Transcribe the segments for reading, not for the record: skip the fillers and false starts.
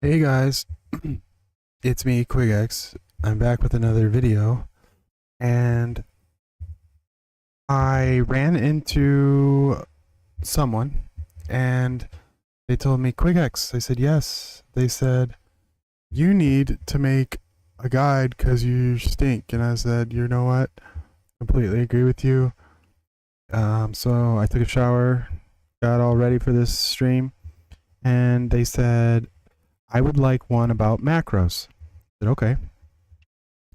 Hey guys, it's me, QuickX. I'm back with another video, and I ran into someone, and they told me, QuickX. I said, yes. They said, you need to make a guide because you stink. And I said, you know what? Completely agree with you. So I took a shower, got all ready for this stream, and they said, I would like one about macros. I said, okay.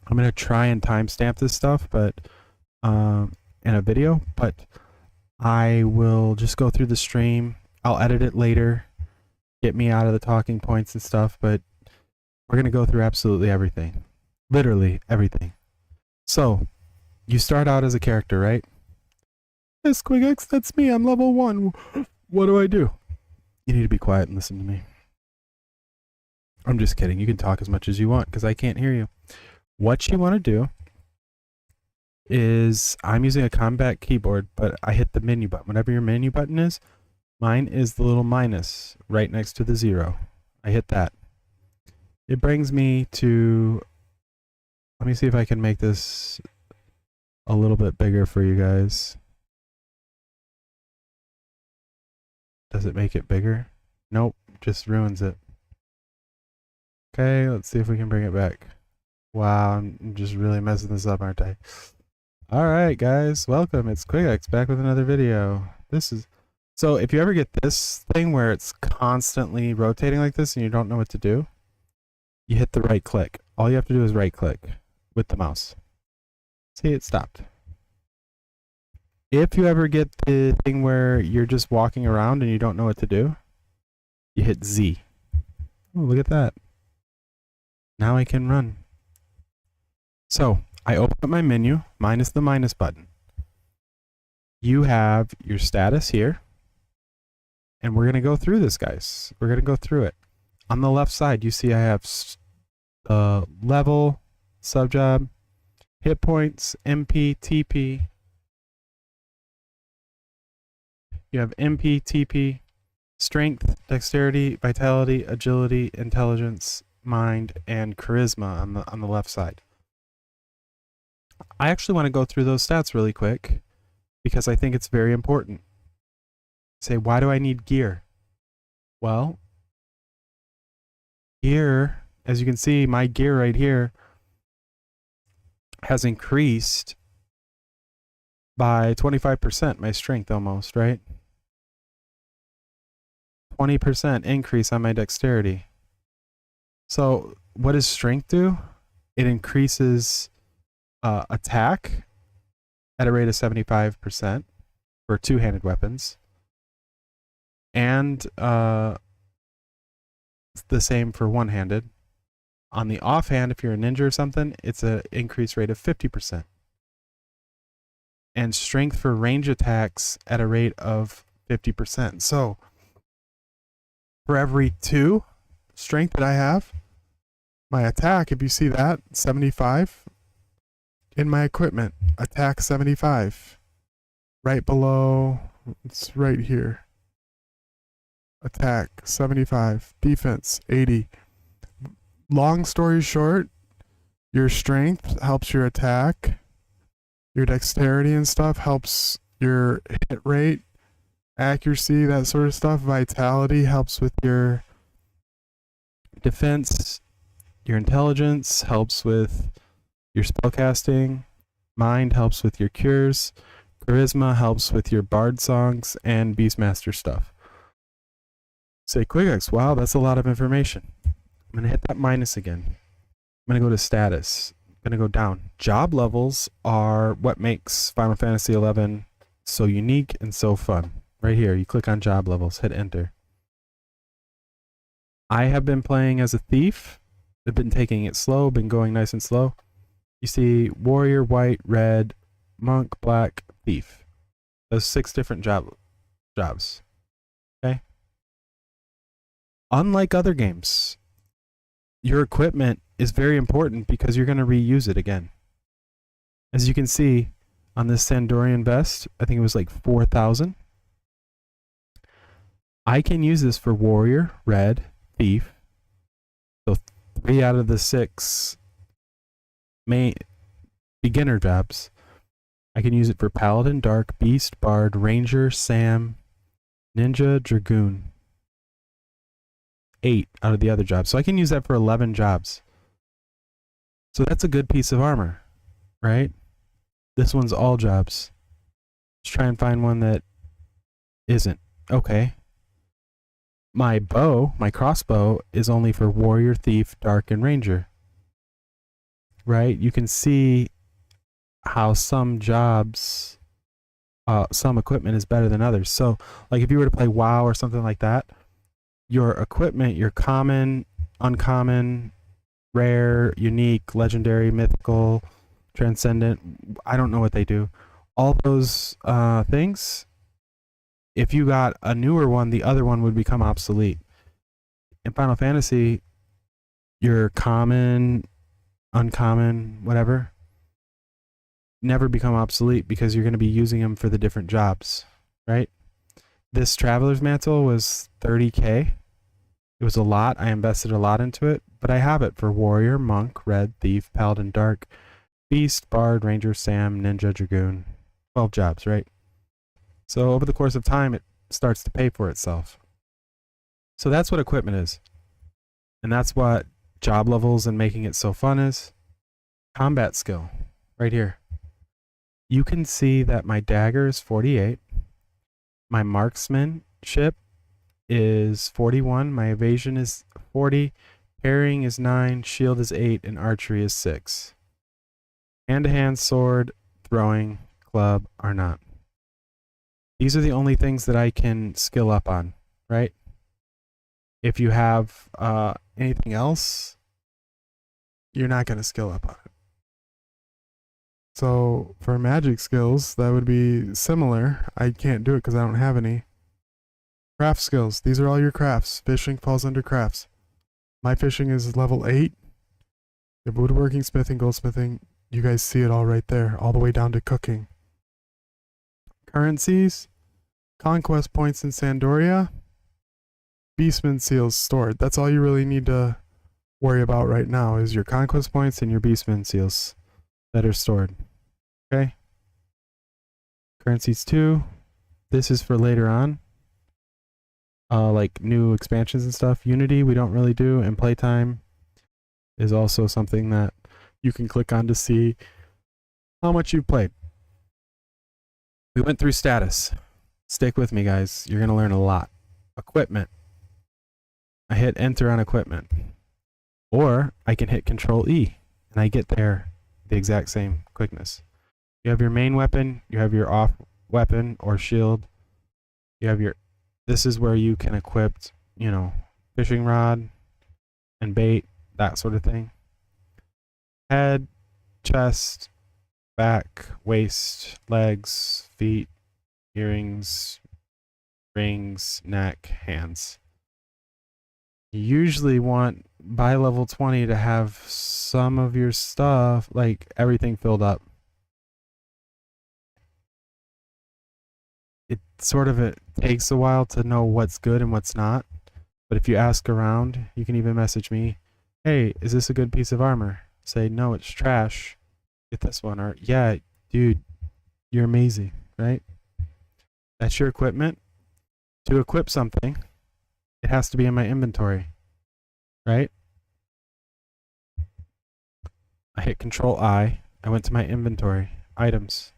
I'm going to try and timestamp this stuff, but in a video, but I will just go through the stream. I'll edit it later, get me out of the talking points and stuff, but we're going to go through absolutely everything. Literally everything. So, you start out as a character, right? Yes, QuickX, that's me. I'm level 1. What do I do? You need to be quiet and listen to me. I'm just kidding. You can talk as much as you want because I can't hear you. What you want to do is, I'm using a combat keyboard, but I hit the menu button. Whatever your menu button is, mine is the little minus right next to the 0. I hit that. It brings me to, let me see if I can make this a little bit bigger for you guys. Does it make it bigger? Nope, just ruins it. Okay, let's see if we can bring it back. Wow, I'm just really messing this up, aren't I? Alright guys, welcome. It's QuickX back with another video. So if you ever get this thing where it's constantly rotating like this and you don't know what to do, you hit the right click. All you have to do is right click with the mouse. See, it stopped. If you ever get the thing where you're just walking around and you don't know what to do, you hit Z. Oh, look at that. Now I can run. So, I open up my menu, minus the minus button. You have your status here, and we're going to go through this, guys. We're going to go through it. On the left side, you see I have level, subjob, hit points, MP, TP. You have MP, TP, strength, dexterity, vitality, agility, intelligence, mind, and charisma on the left side. I actually want to go through those stats really quick because I think it's very important. Say, why do I need gear? Well, gear, as you can see, my gear right here has increased by 25%, my strength almost, right? 20% increase on my dexterity. So what does strength do? It increases attack at a rate of 75% for two-handed weapons, and the same for one-handed. On the offhand, if you're a ninja or something, it's an increased rate of 50%. And strength for range attacks at a rate of 50%. So for every 2 strength that I have, my attack, if you see that, 75. In my equipment, attack 75. Right below, it's right here. Attack 75. Defense 80. Long story short, your strength helps your attack. Your dexterity and stuff helps your hit rate, accuracy, that sort of stuff. Vitality helps with your defense. Your intelligence helps with your spellcasting. Mind helps with your cures. Charisma helps with your bard songs and beastmaster stuff. Say, QuickX, wow, that's a lot of information. I'm going to hit that minus again. I'm going to go to status. I'm going to go down. Job levels are what makes Final Fantasy XI so unique and so fun. Right here, you click on job levels, hit enter. I have been playing as a thief. I've been taking it slow, been going nice and slow. You see warrior, white, red, monk, black, thief. Those 6 different jobs. Okay? Unlike other games, your equipment is very important because you're going to reuse it again. As you can see on this Sandorian vest, I think it was like 4,000. I can use this for warrior, red, thief, So 3 out of the 6 main beginner jobs, I can use it for Paladin, Dark, Beast, Bard, Ranger, Sam, Ninja, Dragoon. 8 out of the other jobs. So I can use that for 11 jobs. So that's a good piece of armor, right? This one's all jobs. Let's try and find one that isn't. Okay. My bow, my crossbow, is only for Warrior, Thief, Dark, and Ranger. Right? You can see how some jobs, some equipment is better than others. So, like if you were to play WoW or something like that, your equipment, your common, uncommon, rare, unique, legendary, mythical, transcendent, I don't know what they do. All those things, if you got a newer one, the other one would become obsolete. In Final Fantasy, your common, uncommon, whatever, never become obsolete because you're going to be using them for the different jobs, right? This Traveler's Mantle was 30k. It was a lot. I invested a lot into it, but I have it for Warrior, Monk, Red, Thief, Paladin, Dark, Beast, Bard, Ranger, Sam, Ninja, Dragoon. 12 jobs, right? So over the course of time, it starts to pay for itself. So that's what equipment is. And that's what job levels and making it so fun is. Combat skill, right here. You can see that my dagger is 48. My marksmanship is 41. My evasion is 40. Parrying is 9. Shield is 8. And archery is 6. Hand-to-hand, sword, throwing, club are not. These are the only things that I can skill up on, right? If you have anything else, you're not going to skill up on it. So for magic skills, that would be similar. I can't do it because I don't have any. Craft skills. These are all your crafts. Fishing falls under crafts. My fishing is level 8. The woodworking, smithing, goldsmithing, you guys see it all right there, all the way down to cooking. Currencies, conquest points in Sandoria, Beastman seals stored. That's all you really need to worry about right now is your conquest points and your Beastman seals that are stored. Okay. Currencies 2. This is for later on. Like new expansions and stuff. Unity we don't really do, and playtime is also something that you can click on to see how much you've played. We went through status. Stick with me, guys. You're going to learn a lot. Equipment. I hit enter on equipment. Or I can hit Control E and I get there the exact same quickness. You have your main weapon, you have your off weapon or shield. You have your, this is where you can equip, you know, fishing rod and bait, that sort of thing. Head, chest, back, waist, legs, feet, earrings, rings, neck, hands. You usually want by level 20 to have some of your stuff, like everything filled up. It takes a while to know what's good and what's not. But if you ask around, you can even message me, hey, is this a good piece of armor? Say, no, it's trash. Get this one. Or, yeah, dude, you're amazing, right? That's your equipment. To equip something, it has to be in my inventory, right? I hit Control I. I went to my inventory. Items.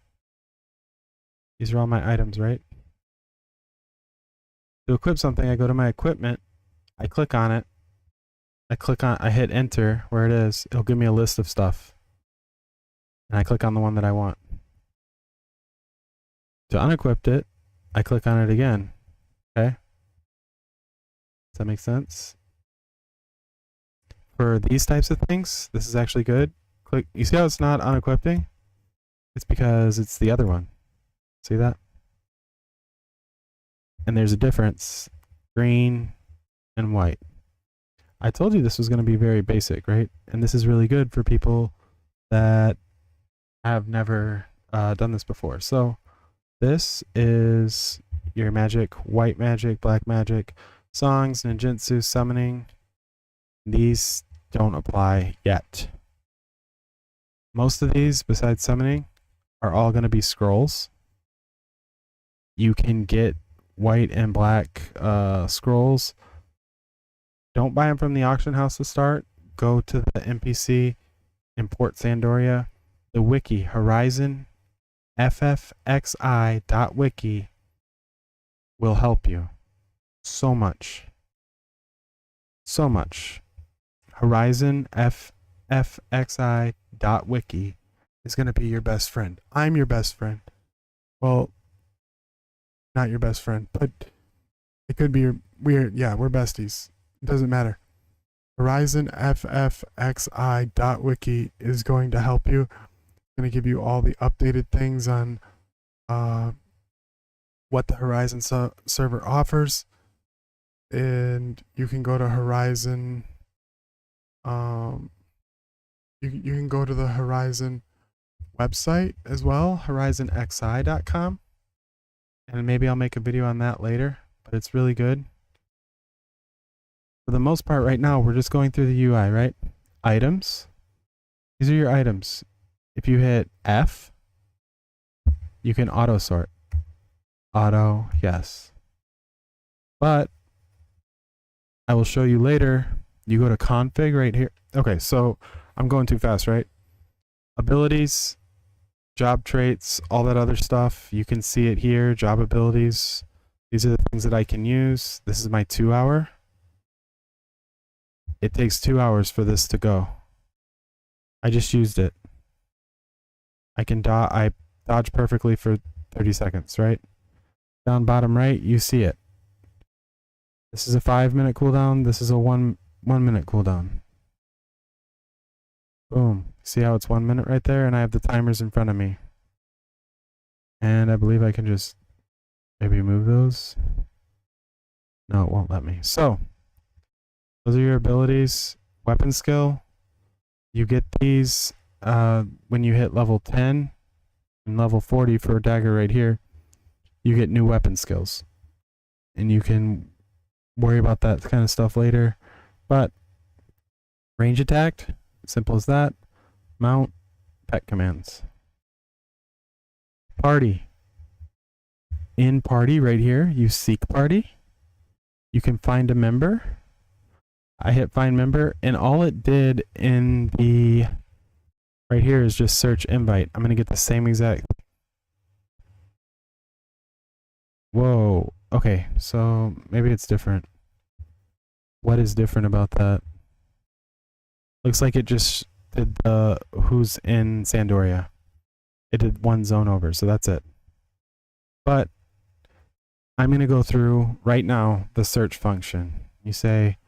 These are all my items, right? To equip something, I go to my equipment. I click on it. I hit enter where it is. It'll give me a list of stuff. And I click on the one that I want. To unequip it, I click on it again. Okay? Does that make sense? For these types of things, this is actually good. Click. You see how it's not unequipping? It's because it's the other one. See that? And there's a difference. Green and white. I told you this was going to be very basic, right? And this is really good for people that have never done this before. So this is your magic, white magic, black magic, songs, ninjutsu, summoning, These don't apply yet. Most of these, besides summoning, are all going to be scrolls. You can get white and black scrolls. Don't buy them from the auction house to start. Go to the NPC, import Sandoria. The wiki, Horizon FFXI.wiki, will help you so much. So much. Horizon FFXI.wiki is going to be your best friend. I'm your best friend. Well, not your best friend, but it could be we're besties. It doesn't matter. Horizon FFXI.wiki is going to help you. It's going to give you all the updated things on what the Horizon server offers. And you can go to Horizon. You can go to the Horizon website as well, horizonxi.com. And maybe I'll make a video on that later, but it's really good. For the most part right now, we're just going through the UI, right? Items. These are your items. If you hit F, you can auto sort. Auto, yes. But I will show you later. You go to config right here. Okay, so I'm going too fast, right? Abilities, job traits, all that other stuff. You can see it here, job abilities. These are the things that I can use. This is my 2 hour. It takes 2 hours for this to go. I just used it. I dodge perfectly for 30 seconds, right? Down bottom right, you see it. This is a 5-minute cooldown. This is a 1 minute cooldown. Boom. See how it's 1 minute right there? And I have the timers in front of me. And I believe I can just maybe move those. No, it won't let me. So, those are your abilities. Weapon skill. You get these when you hit level 10 and level 40 for a dagger right here. You get new weapon skills. And you can worry about that kind of stuff later. But range attacked, simple as that. Mount, pet commands. Party. In party right here, you seek party. You can find a member. I hit find member, and all it did in the right here is just search invite. I'm gonna get the same exact. Whoa. Okay, so maybe it's different. What is different about that? Looks like it just did the who's in Sandoria. It did one zone over, so that's it. But I'm going to go through right now the search function. You say,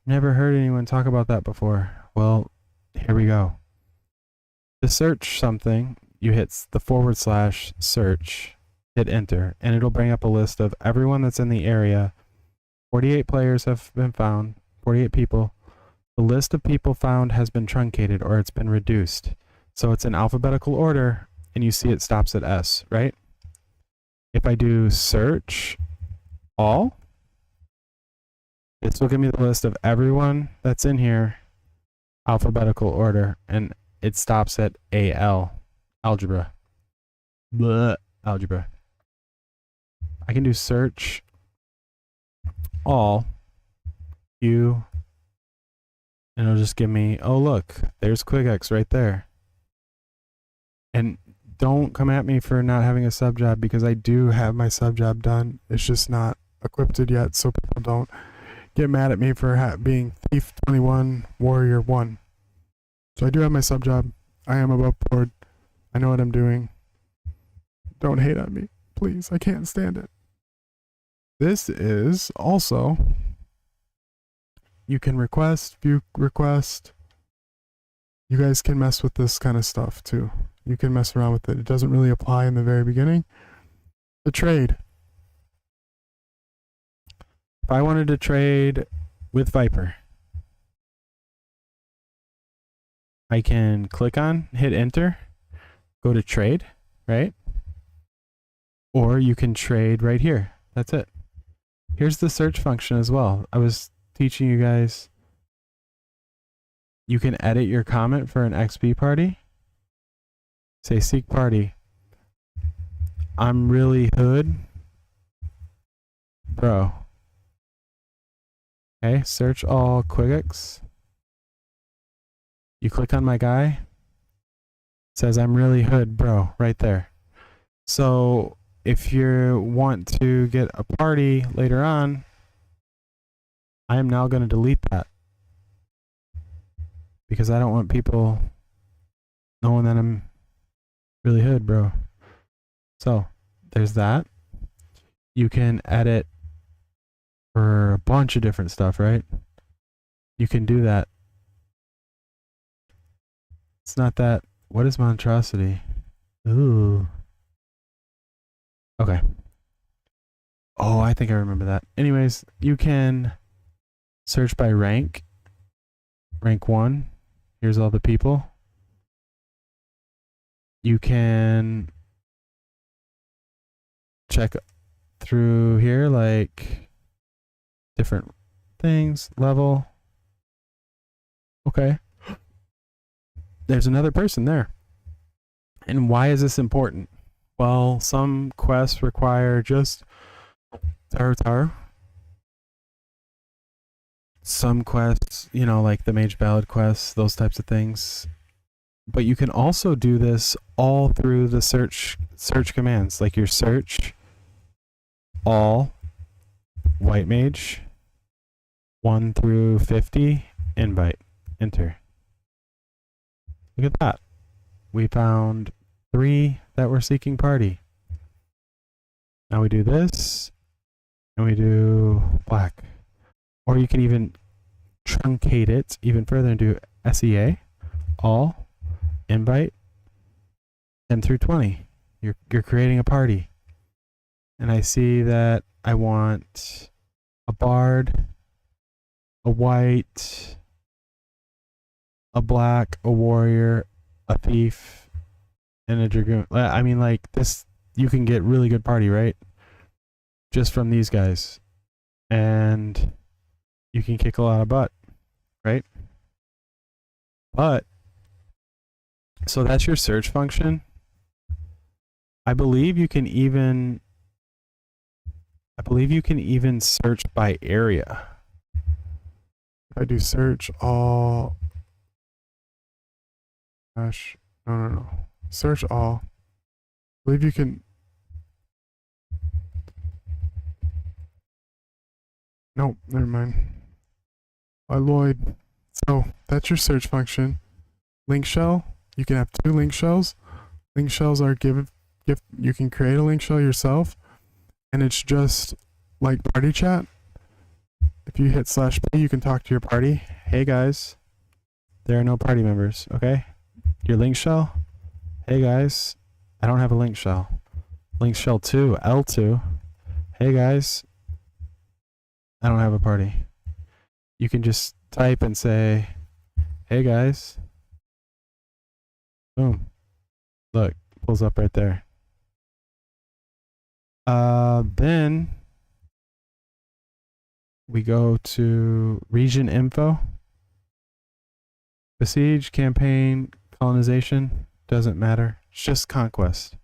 never heard anyone talk about that before. Well, here we go. To search something, you hit the /search, hit enter, and it'll bring up a list of everyone that's in the area. 48 players have been found, 48 people. The list of people found has been truncated or it's been reduced. So it's in alphabetical order, and you see it stops at S, right? If I do search all, this will give me the list of everyone that's in here, alphabetical order, and it stops at AL, algebra. Blah, algebra. I can do search all, and it'll just give me, oh look, there's QuickX right there. And don't come at me for not having a sub job, because I do have my sub job done. It's just not equipped yet, so people don't get mad at me for being Thief 21, Warrior 1. So I do have my sub job. I am above board. I know what I'm doing. Don't hate on me, please. I can't stand it. This is also, you can request, view request. You guys can mess with this kind of stuff too. You can mess around with it. It doesn't really apply in the very beginning. The trade. If I wanted to trade with Viper, I can click on, hit enter, go to trade, right? Or you can trade right here. That's it. Here's the search function as well. I was teaching you guys You can edit your comment for an XP party. Say seek party. I'm really hood. Bro. Okay, search all Quigix. You click on my guy. It says I'm really hood, bro, right there. So if you want to get a party later on, I am now going to delete that. Because I don't want people knowing that I'm really hood, bro. So there's that. You can edit for a bunch of different stuff, right? You can do that. It's not that. What is monstrosity? Ooh. Okay. Oh, I think I remember that. Anyways, you can search by rank. Rank 1. Here's all the people. You can check through here, like different things, level. Okay. There's another person there. And why is this important? Well, some quests require just Tar. Some quests, you know, like the Mage Ballad quests, those types of things. But you can also do this all through the search commands, like your search all white mage 1 through 50 invite, enter. Look at that. We found 3 that were seeking party. Now we do this, and we do black. Or you can even truncate it even further and do SEA, all, invite, 10 through 20. You're creating a party. And I see that I want a bard, a white, a black, a warrior, a thief, and a dragoon. I mean, like, this, you can get really good party, right? Just from these guys. And you can kick a lot of butt, right? But, so that's your search function. I believe you can even search by area. If I do search all, gosh, no. Search all. I believe you can. Nope, never mind. Lloyd. So that's your search function. Link shell. You can have 2 link shells. Link shells are you can create a link shell yourself, and it's just like party chat. If you hit /p, you can talk to your party. Hey guys, there are no party members. Okay, your link shell. Hey guys, I don't have a link shell. Link shell 2, L2. Hey guys, I don't have a party. You can just type and say, hey guys. Boom. Look, pulls up right there. Then we go to region info. Besiege, campaign, colonization, doesn't matter. It's just conquest.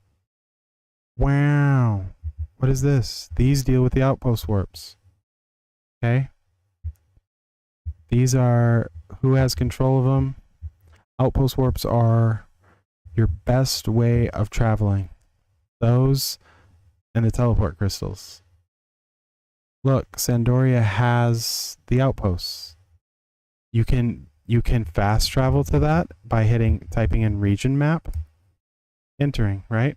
Wow. What is this? These deal with the outpost warps. Okay. These are who has control of them. Outpost warps are your best way of traveling. Those and the teleport crystals. Look, Sandoria has the outposts. You can fast travel to that by typing in region map, entering, right?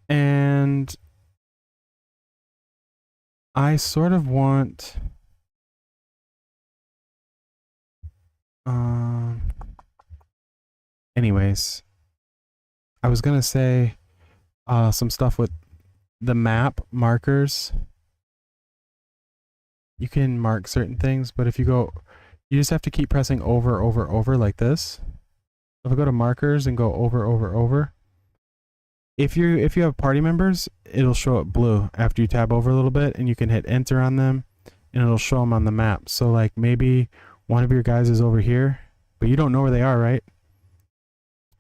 And I sort of want anyways, I was gonna say some stuff with the map markers. You can mark certain things, but if you go, you just have to keep pressing over like this. If I go to markers and go over, if you have party members, it'll show up blue after you tab over a little bit, and you can hit enter on them, and it'll show them on the map. So like maybe one of your guys is over here, but you don't know where they are, right?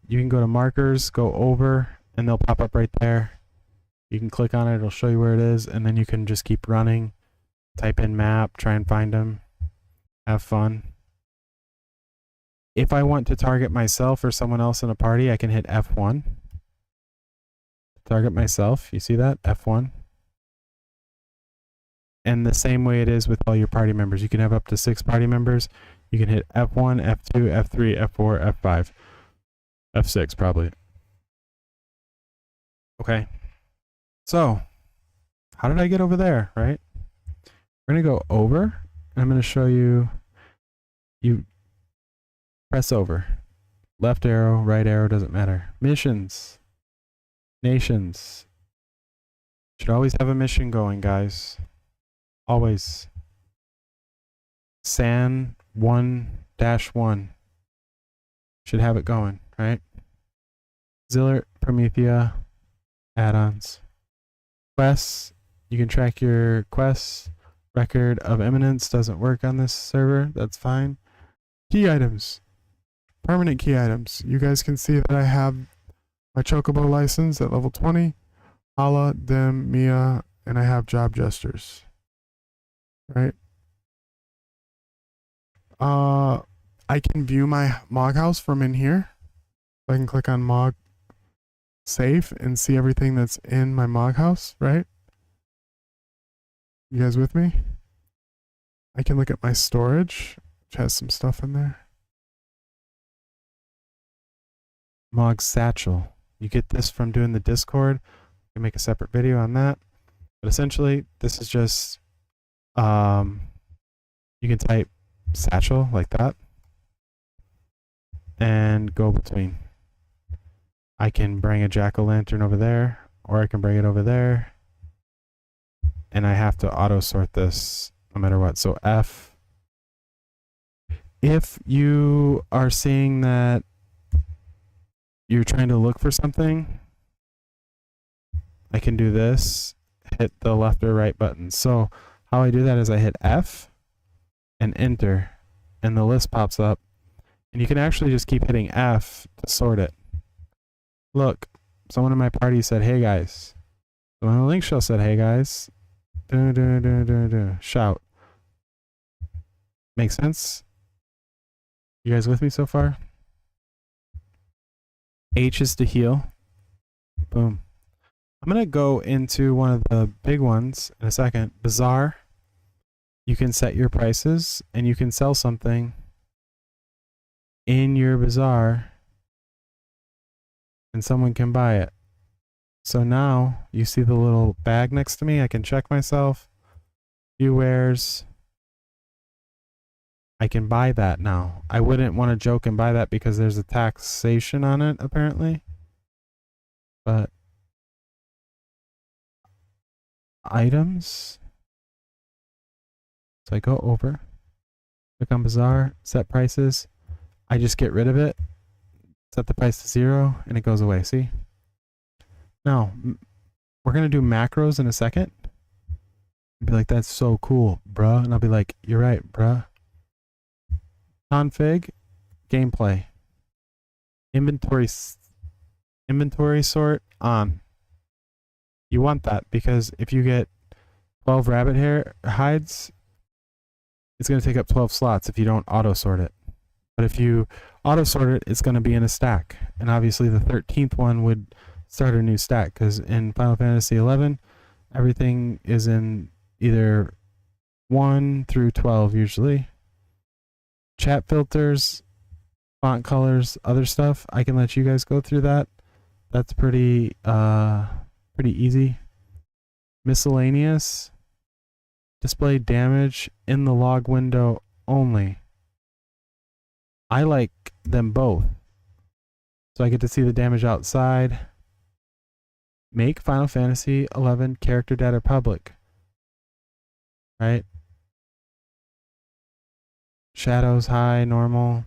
You can go to markers, go over, and they'll pop up right there. You can click on it, it'll show you where it is, and then you can just keep running, type in map, try and find them, have fun. If I want to target myself or someone else in a party, I can hit F1. Target myself, you see that? F1. And the same way it is with all your party members. You can have up to 6 party members. You can hit F1, F2, F3, F4, F5, F6 probably. Okay. So, how did I get over there, right? We're going to go over, and I'm going to show you, you press over. Left arrow, right arrow, doesn't matter. Missions. Nations. Should always have a mission going, guys. Always. SAN 1-1. Should have it going, right? Zillert, Promethea, add-ons. Quests. You can track your quests. Record of Eminence doesn't work on this server. That's fine. Key items. Permanent key items. You guys can see that I have my Chocobo license at level 20. Hala, Dim, Mia, and I have job gestures. Right? I can view my Mog house from in here. I can click on Mog Safe and see everything that's in my Mog house, right? You guys with me? I can look at my storage, which has some stuff in there. Mog Satchel. You get this from doing the Discord. I can make a separate video on that. But essentially, this is just, you can type satchel like that and go between. I can bring a jack-o'-lantern over there, or I can bring it over there. And I have to auto sort this no matter what. So F. If you are seeing that you're trying to look for something, I can do this, hit the left or right button. So how I do that is I hit F and enter, and the list pops up. And you can actually just keep hitting F to sort it. Look, someone in my party said, hey guys. Someone in the link show said, hey guys. Shout. Make sense? You guys with me so far? H is to heal. Boom. I'm going to go into one of the big ones in a second. Bazaar. You can set your prices and you can sell something in your bazaar and someone can buy it. So now you see the little bag next to me. I can check myself. Few wares. I can buy that now. I wouldn't want to joke and buy that because there's a taxation on it apparently. But items. So I go over, click on bazaar, set prices. I just get rid of it, set the price to 0, and it goes away. See? Now, we're going to do macros in a second. Be like, that's so cool, bruh. And I'll be like, you're right, bruh. Config, gameplay. Inventory sort on. You want that because if you get 12 rabbit hair hides, it's going to take up 12 slots if you don't auto sort it. But if you auto sort it, it's going to be in a stack. And obviously the 13th one would start a new stack because in Final Fantasy 11, everything is in either 1 through 12 usually. Chat filters, font colors, other stuff, I can let you guys go through that. That's pretty easy. Miscellaneous. Display damage in the log window only. I like them both. So I get to see the damage outside. Make Final Fantasy 11 character data public. Right? Shadows high, normal.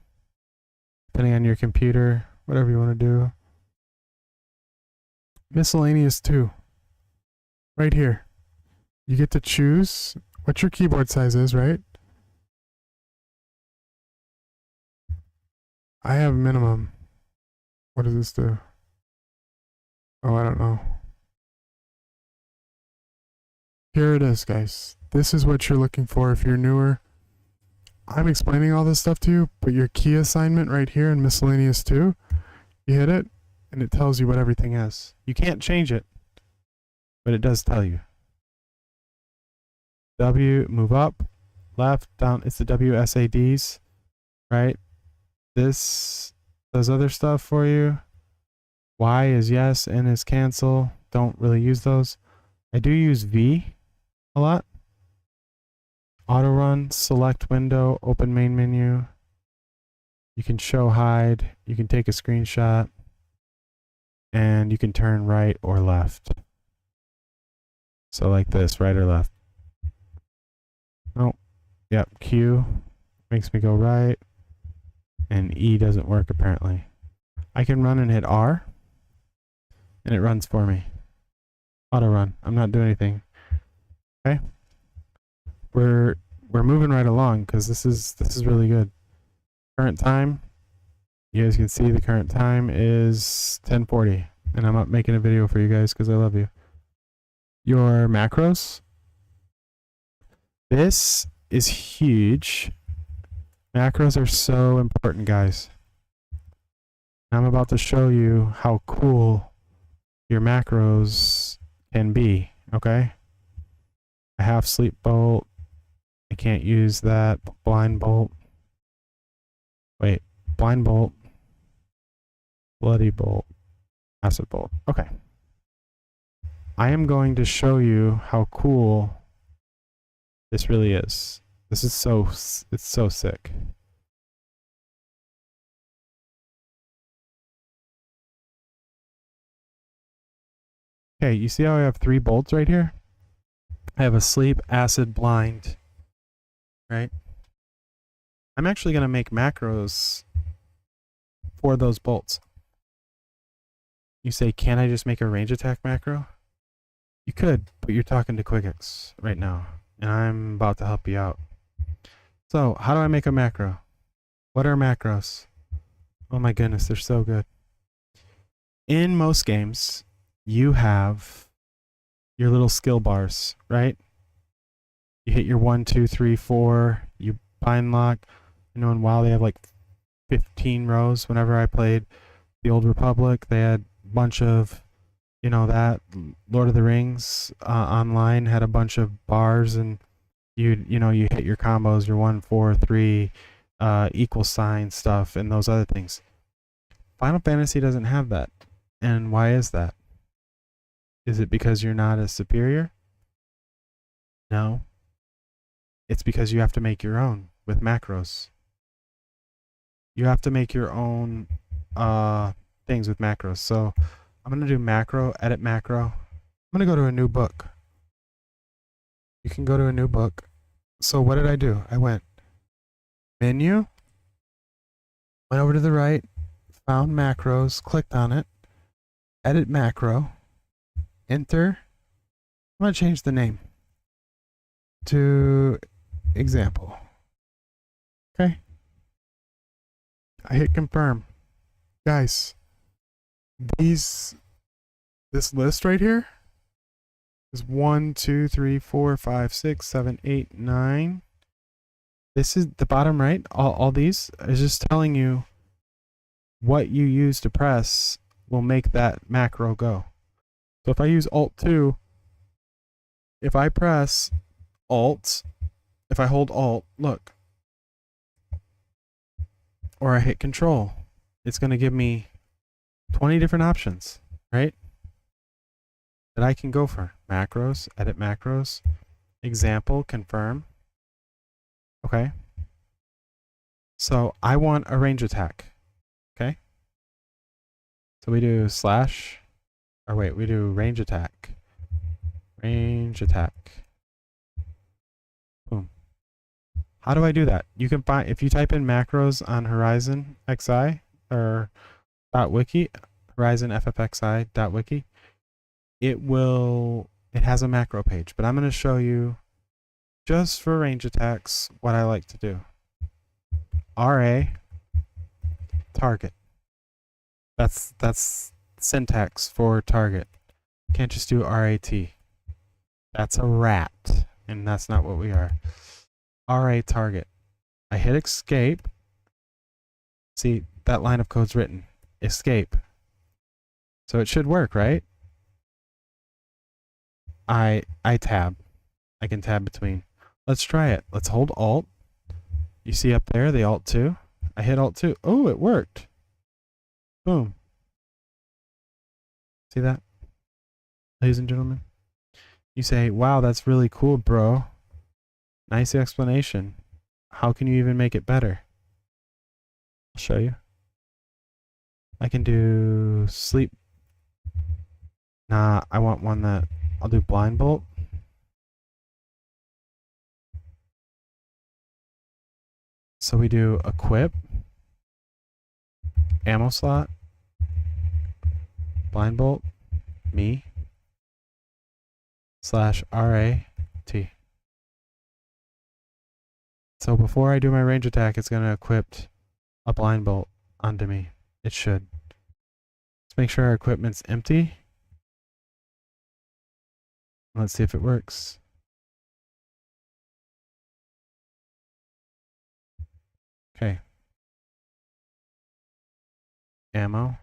Depending on your computer, whatever you want to do. Miscellaneous too. Right here. You get to choose what your keyboard size is, right? I have minimum. What does this do? Oh, I don't know. Here it is, guys. This is what you're looking for if you're newer. I'm explaining all this stuff to you, but your key assignment right here in miscellaneous 2, you hit it, and it tells you what everything is. You can't change it, but it does tell you. W, move up, left, down. It's the WSADs, right? This does other stuff for you. Y is yes, N is cancel. Don't really use those. I do use V a lot. Auto run, select window, open main menu. You can show hide. You can take a screenshot. And you can turn right or left. So like this, right or left. Oh, yep, Q makes me go right. And E doesn't work apparently. I can run and hit R. And it runs for me. Auto run. I'm not doing anything. Okay. We're moving right along because this is really good. Current time. You guys can see the current time is 10:40, and I'm not making a video for you guys because I love you. Your macros. This is huge. Macros are so important, guys. I'm about to show you how cool your macros can be, okay? I have sleep bolt. I can't use that. Blind bolt. Wait, blind bolt. Bloody bolt. Acid bolt. Okay. I am going to show you how cool this really is. This is it's so sick. Okay, you see how I have 3 bolts right here? I have a sleep, acid, blind, right? I'm actually going to make macros for those bolts. You say, can I just make a range attack macro? You could, but you're talking to QuickX right now, and I'm about to help you out. So, how do I make a macro? What are macros? Oh my goodness, they're so good. In most games, you have your little skill bars, right? You hit your 1, 2, 3, 4, you bind lock. You know, in WoW they have like 15 rows. Whenever I played the Old Republic, they had a bunch of, you know, that Lord of the Rings online had a bunch of bars, and you hit your combos, your 1, 4, 3, equal sign stuff, and those other things. Final Fantasy doesn't have that. And why is that? Is it because you're not as superior? No. It's because you have to make your own with macros. You have to make your own things with macros. So I'm going to do macro, edit macro. I'm going to go to a new book. You can go to a new book. So what did I do? I went menu, went over to the right, found macros, clicked on it, edit macro, enter. I'm going to change the name to example. Okay. I hit confirm. Guys, this list right here is 1, 2, 3, 4, 5, 6, 7, 8, 9. This is the bottom right. All these is just telling you what you use to press will make that macro go. So if I use Alt 2, if I press Alt, if I hold Alt, look, or I hit Control, it's going to give me 20 different options, right? That I can go for. Macros, edit macros, example, confirm. Okay. So I want a range attack. Okay. So we do slash, or wait, we do range attack. Range attack. Boom. How do I do that? You can find, if you type in macros on Horizonxi or .wiki, Horizon FFXI.wiki, it has a macro page, but I'm going to show you just for range attacks, what I like to do. RA, target. That's syntax for target. Can't just do RAT. That's a rat, and that's not what we are. RA target. I hit escape. See, that line of code's written. Escape. So it should work, right? I tab. I can tab between. Let's try it. Let's hold Alt. You see up there the Alt 2? I hit Alt 2. Oh, it worked. Boom. See that? Ladies and gentlemen? You say, wow, that's really cool, bro. Nice explanation. How can you even make it better? I'll show you. I can do sleep. Nah, I want one that I'll do blind bolt. So we do equip, ammo slot, blind bolt, me, /RAT. So before I do my range attack, it's going to equip a blind bolt onto me. It should. Let's make sure our equipment's empty. Let's see if it works. Okay. Ammo.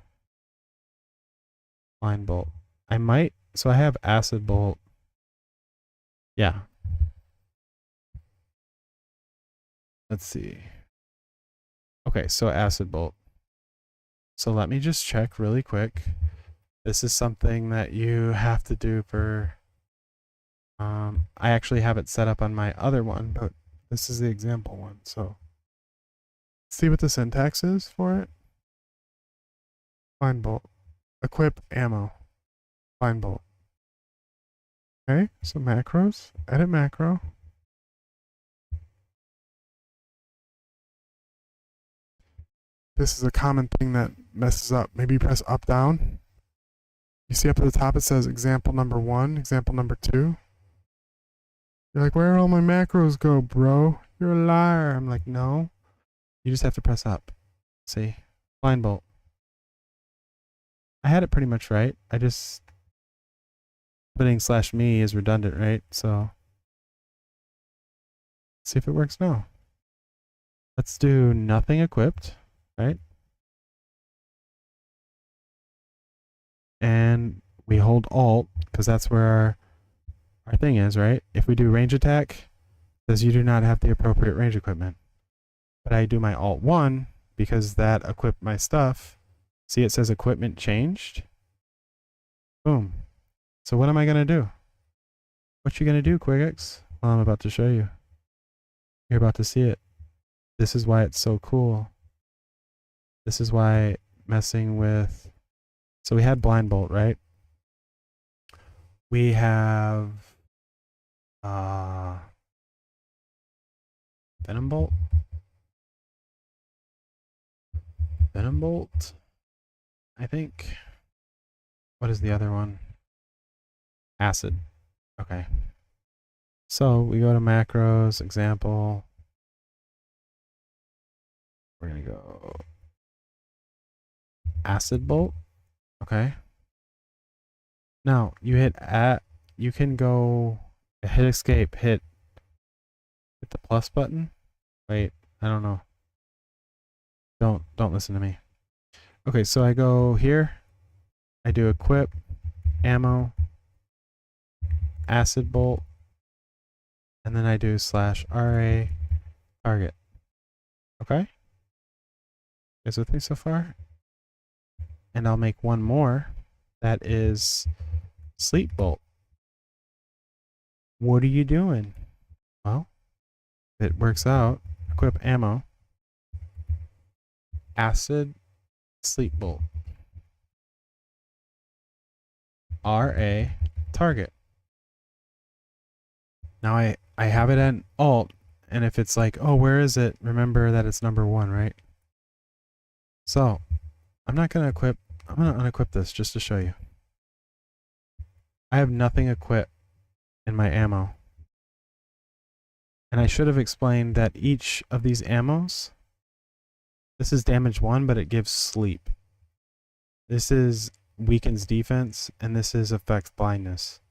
Blind bolt. I might, so I have acid bolt. Yeah. Let's see. Okay, so acid bolt. So let me just check really quick. This is something that you have to do for, I actually have it set up on my other one, but this is the example one. So see what the syntax is for it. Blind bolt. Equip ammo. Blind bolt. Okay, so macros. Edit macro. This is a common thing that messes up. Maybe you press up, down. You see up at the top it says example number 1, example number 2. You're like, where all my macros go, bro? You're a liar. I'm like, no. You just have to press up. See? Blind bolt. I had it pretty much right. I just putting /me is redundant, right? So see if it works now. Let's do nothing equipped, right? And we hold Alt because that's where our thing is, right? If we do range attack, it says you do not have the appropriate range equipment. But I do my Alt 1 because that equipped my stuff. See, it says equipment changed. Boom. So what am I going to do? What you going to do, QuickX? Well, I'm about to show you. You're about to see it. This is why it's so cool. This is why messing with... So we had blind bolt, right? We have venom bolt. Venom bolt, I think. What is the other one? Acid. Okay. So we go to macros, example. We're going to go acid bolt. Okay. Now you hit you can go hit escape, hit the plus button. Wait, I don't know. Don't listen to me. Okay, so I go here. I do equip, ammo, acid bolt, and then I do /RA target. Okay? You guys with me so far? And I'll make one more. That is sleep bolt. What are you doing? Well, if it works out. Equip ammo. Acid sleep bolt. RA target. Now I have it at Alt, and if it's like, oh, where is it? Remember that it's number 1, right? So I'm not gonna equip. I'm gonna unequip this just to show you. I have nothing equipped in my ammo. And I should have explained that each of these ammos, this is damage 1, but it gives sleep. This is weakens defense, and this is affects blindness.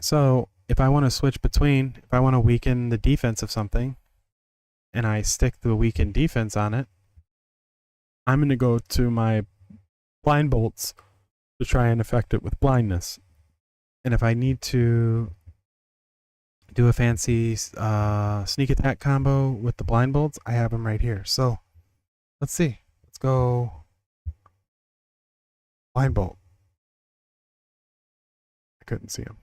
So if I want to switch between, if I want to weaken the defense of something, and I stick the weakened defense on it, I'm going to go to my blind bolts to try and affect it with blindness. And if I need to do a fancy sneak attack combo with the blind bolts, I have them right here. So let's see. Let's go blind bolt. I couldn't see him.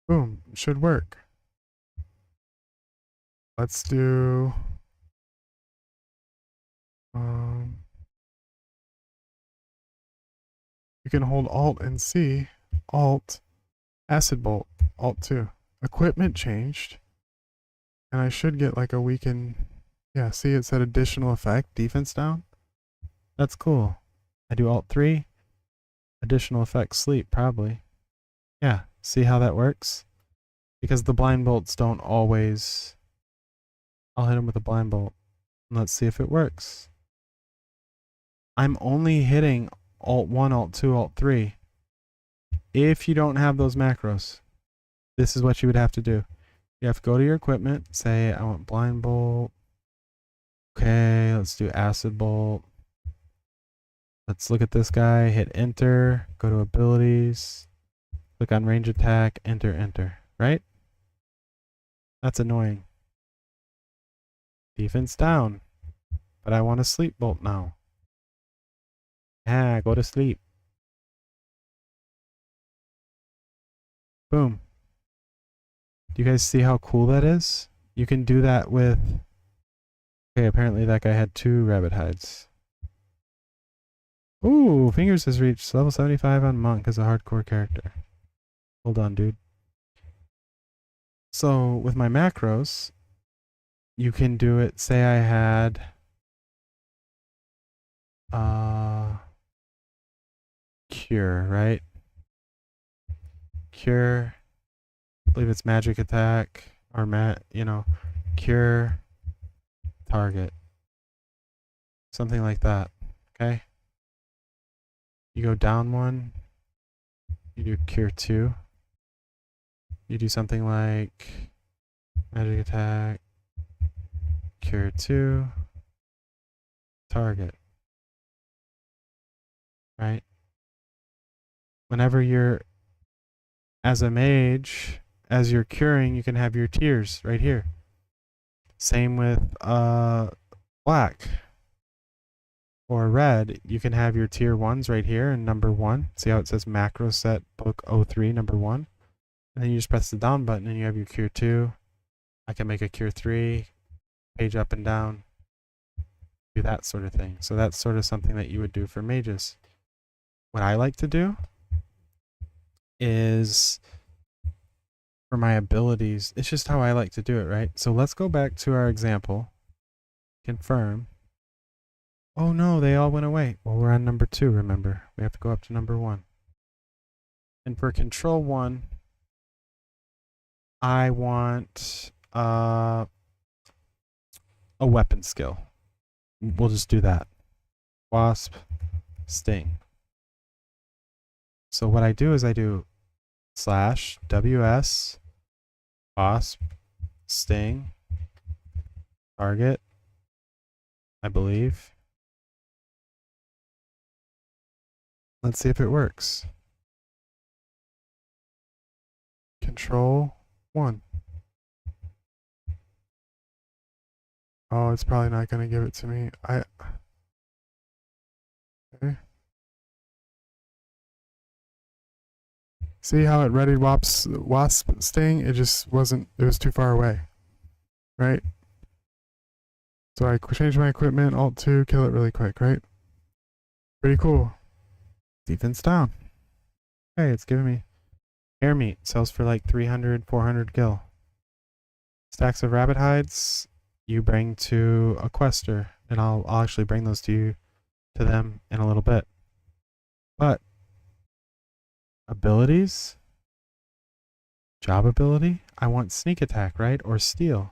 Boom. Should work. Let's do you can hold Alt and C. Alt, Acid Bolt, Alt 2. Equipment changed. And I should get like a weaken. Yeah, see it said additional effect, defense down. That's cool. I do Alt 3. Additional effect, sleep, probably. Yeah, see how that works? Because the blind bolts don't always. I'll hit him with a blind bolt. Let's see if it works. I'm only hitting Alt 1, Alt 2, Alt 3. If you don't have those macros, this is what you would have to do. You have to go to your equipment, say, I want blind bolt. Okay, let's do acid bolt. Let's look at this guy, hit enter, go to abilities, click on range attack, enter, enter, right? That's annoying. Defense down, but I want a sleep bolt now. Ah, go to sleep. Boom. Do you guys see how cool that is? You can do that with... Okay, apparently that guy had 2 rabbit hides. Ooh, Fingers has reached level 75 on Monk as a hardcore character. Hold on, dude. So, with my macros, you can do it, say I had... Cure, right? Cure... I believe it's magic attack, or cure, target. Something like that, okay? You go down 1, you do cure 2. You do something like magic attack, cure 2, target. Right? Whenever you're, as a mage, as you're curing, you can have your tiers right here. Same with black or red. You can have your tier 1s right here in number 1. See how it says macro set book 03 number 1? And then you just press the down button and you have your cure 2. I can make a cure 3, page up and down, do that sort of thing. So that's sort of something that you would do for mages. What I like to do is, for my abilities, it's just how I like to do it, right? So let's go back to our example. Confirm. Oh no, they all went away. Well, we're on number 2, remember. We have to go up to number 1. And for control 1, I want a weapon skill. We'll just do that. Wasp, sting. So what I do is I do /ws wasp sting target, I believe. Let's see if it works. Control 1. Oh, it's probably not going to give it to me. Okay. See how it readied wasp sting? It just wasn't, it was too far away. Right? So I changed my equipment, Alt 2, kill it really quick, right? Pretty cool. Defense down. Okay, it's giving me air meat. Sells for like 300, 400 gil. Stacks of rabbit hides you bring to a quester, and I'll actually bring those to them in a little bit. But abilities, Job ability? I want sneak attack, right? Or steal.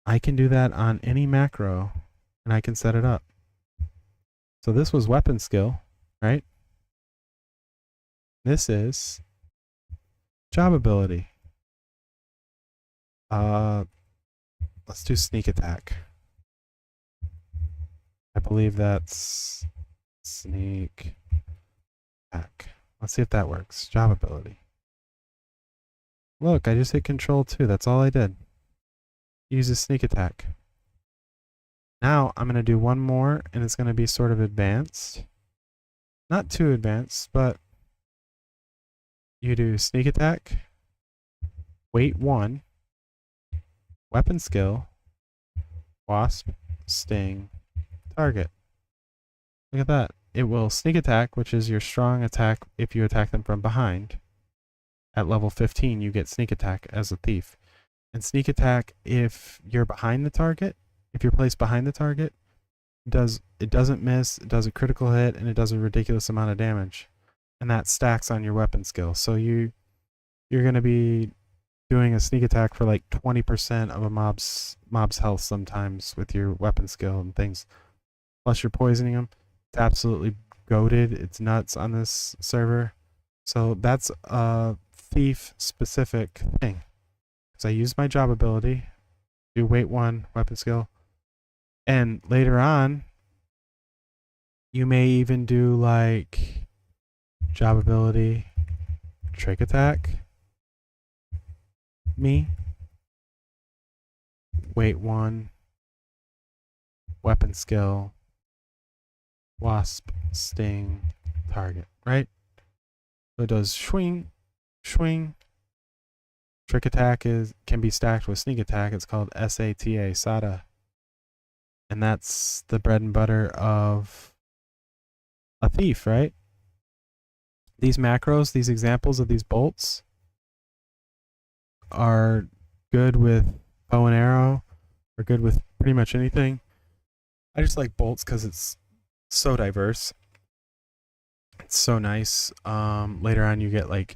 I can do that on any macro, and I can set it up. So this was weapon skill, right? This is job ability. Let's do sneak attack. I believe that's sneak attack. Let's see if that works. Job ability. Look, I just hit control 2. That's all I did. Use a sneak attack. Now I'm going to do one more, and it's going to be sort of advanced. Not too advanced, but you do sneak attack, weight 1, weapon skill, wasp, sting, target. Look at that. It will sneak attack, which is your strong attack if you attack them from behind. At level 15, you get sneak attack as a thief. And sneak attack, if you're behind the target, if you're placed behind the target, it doesn't miss, it does a critical hit, and it does a ridiculous amount of damage. And that stacks on your weapon skill. So you're going to be doing a sneak attack for like 20% of a mob's health sometimes with your weapon skill and things. Plus you're poisoning them. It's absolutely goated. It's nuts on this server. So that's a thief specific thing. So I use my job ability, do weight 1, weapon skill, and later on you may even do like job ability, trick attack, me, weight 1, weapon skill, wasp, sting, target, right? So it does swing, swing. Trick attack can be stacked with sneak attack. It's called SATA. And that's the bread and butter of a thief, right? These macros, these examples of these bolts are good with bow and arrow, or good with pretty much anything. I just like bolts because it's so diverse. It's so nice. Later on you get like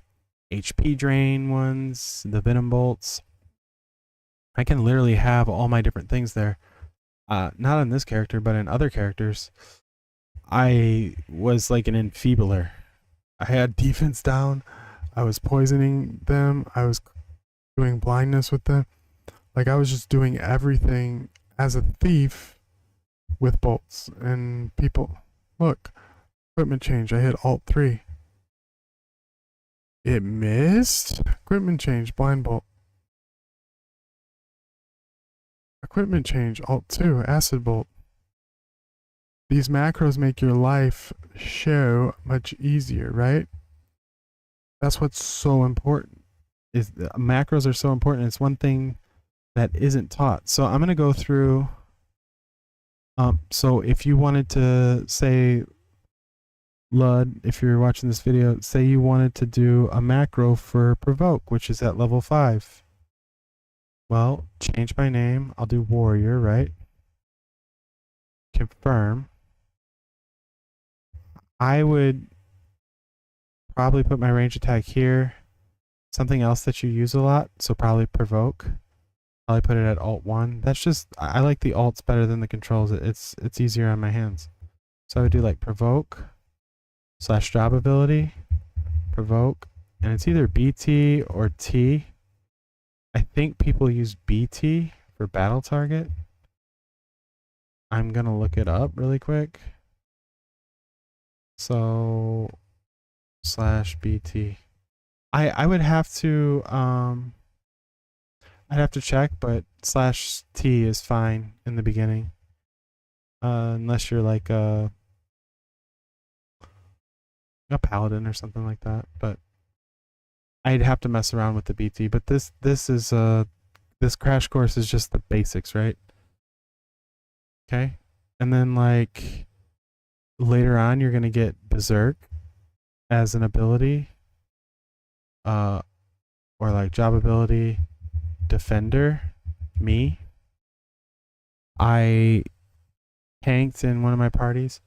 HP drain ones, the venom bolts. I can literally have all my different things there. Not on this character, but in other characters. I was like an enfeebler. I had defense down. I was poisoning them. I was doing blindness with them. Like I was just doing everything as a thief with bolts. And people, look, equipment change. I hit Alt 3. It missed. Equipment change, blind bolt. Equipment change, Alt 2, acid bolt. These macros make your life show much easier, right? That's what's so important. Macros are so important. It's one thing that isn't taught. So I'm going to go through. So if you wanted to say, Lud, if you're watching this video, say you wanted to do a macro for provoke, which is at level 5. Well, change my name. I'll do warrior, right? Confirm. I would probably put my range attack here. Something else that you use a lot, so probably provoke. Probably put it at Alt 1. That's just, I like the alts better than the controls. It's easier on my hands. So I would do like provoke / job ability, provoke, and it's either BT or T. I think people use BT for battle target. I'm gonna look it up really quick. So /BT. I would have to I'd have to check, but /T is fine in the beginning. Unless you're like a paladin or something like that, but I'd have to mess around with the BT. But this is this crash course is just the basics, right? Okay, and then like later on you're gonna get berserk as an ability, or like job ability, defender, me. I tanked in one of my parties.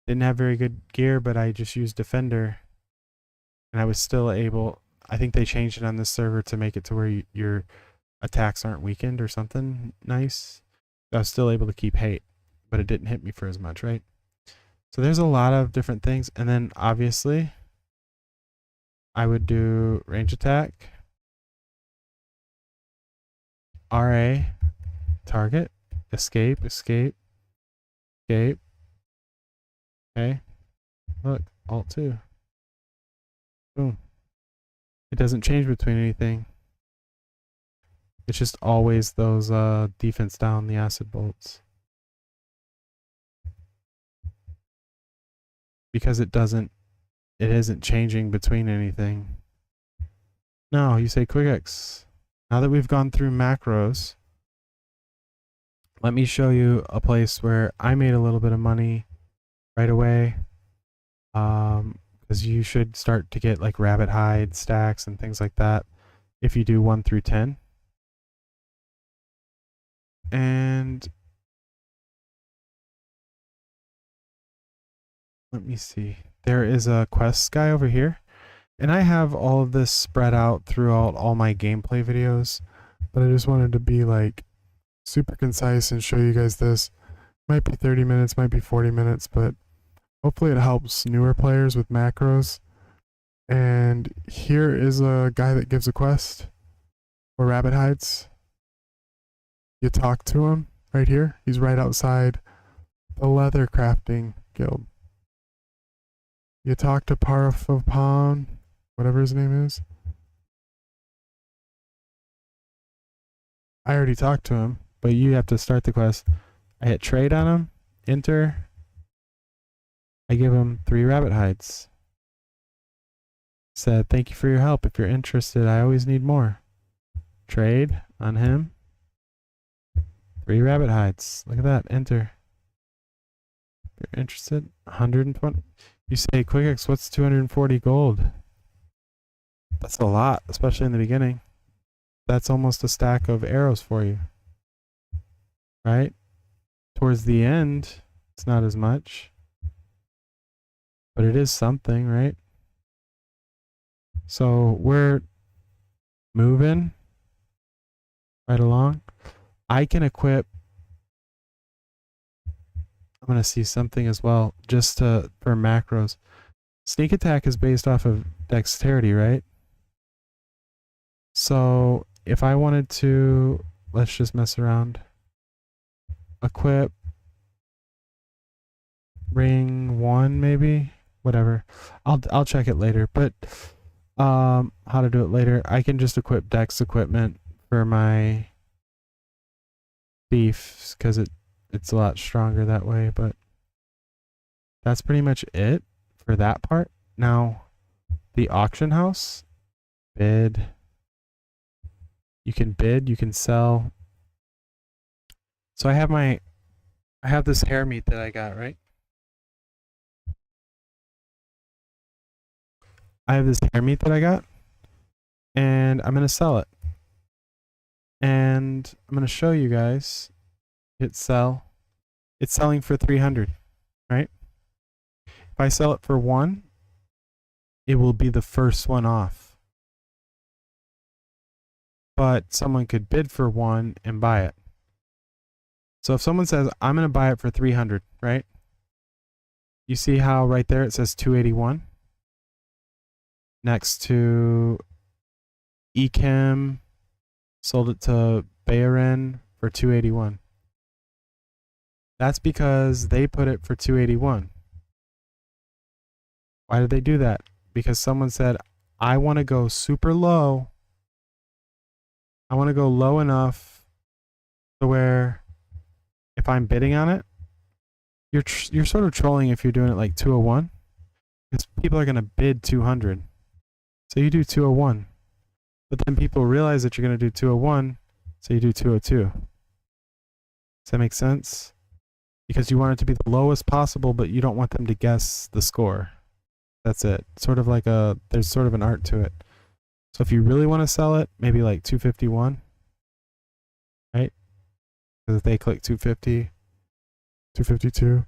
Didn't have very good gear, but I just used defender, and I was still able. I think they changed it on this server to make it to where your attacks aren't weakened or something nice. I was still able to keep hate, but it didn't hit me for as much, right? So there's a lot of different things. And then obviously I would do range attack, RA, target, escape, escape, escape. Okay. Look, Alt 2. Boom. It doesn't change between anything. It's just always those defense down, the acid bolts. Because it isn't changing between anything. No, you say quick X. Now that we've gone through macros, let me show you a place where I made a little bit of money right away. Because you should start to get like rabbit hide stacks and things like that if you do 1 through 10. And let me see. There is a quest guy over here. And I have all of this spread out throughout all my gameplay videos. But I just wanted to be like super concise and show you guys this. Might be 30 minutes, might be 40 minutes, but hopefully it helps newer players with macros. And here is a guy that gives a quest for rabbit hides. You talk to him right here. He's right outside the leather crafting guild. You talk to Parafopon, whatever his name is. I already talked to him, but you have to start the quest. I hit trade on him, enter. I give him 3 rabbit hides. Said, thank you for your help. If you're interested, I always need more. Trade on him. 3 rabbit hides. Look at that. Enter. If you're interested, 120. You say, QuickX, what's 240 gold? That's a lot, especially in the beginning. That's almost a stack of arrows for you. Right? Towards the end, it's not as much. But it is something, right? So we're moving right along. I can equip. I'm going to see something as well, just for macros. Sneak attack is based off of dexterity, right? So if I wanted to, let's just mess around. Equip ring 1 maybe, whatever. I'll check it later, but how to do it later. I can just equip dex equipment for my beef because it's a lot stronger that way, but that's pretty much it for that part. Now the auction house, bid. You can bid, you can sell. So I have this hair meat that I got, right? I have this hair meat that I got, and I'm gonna sell it. And I'm gonna show you guys. Hit sell. It's selling for 300, right? If I sell it for 1, it will be the first one off. But someone could bid for 1 and buy it. So if someone says, I'm gonna buy it for 300, right? You see how right there it says 281? Next to Echem, sold it to Bayern for 281. That's because they put it for 281. Why did they do that? Because someone said, I want to go super low. I want to go low enough to where if I'm bidding on it, you're sort of trolling if you're doing it like 201. Because people are going to bid 200. So you do 201. But then people realize that you're going to do 201, so you do 202. Does that make sense? Because you want it to be the lowest possible, but you don't want them to guess the score. That's it. Sort of like there's sort of an art to it. So if you really want to sell it, maybe like 251, right? Because if they click 250, 252.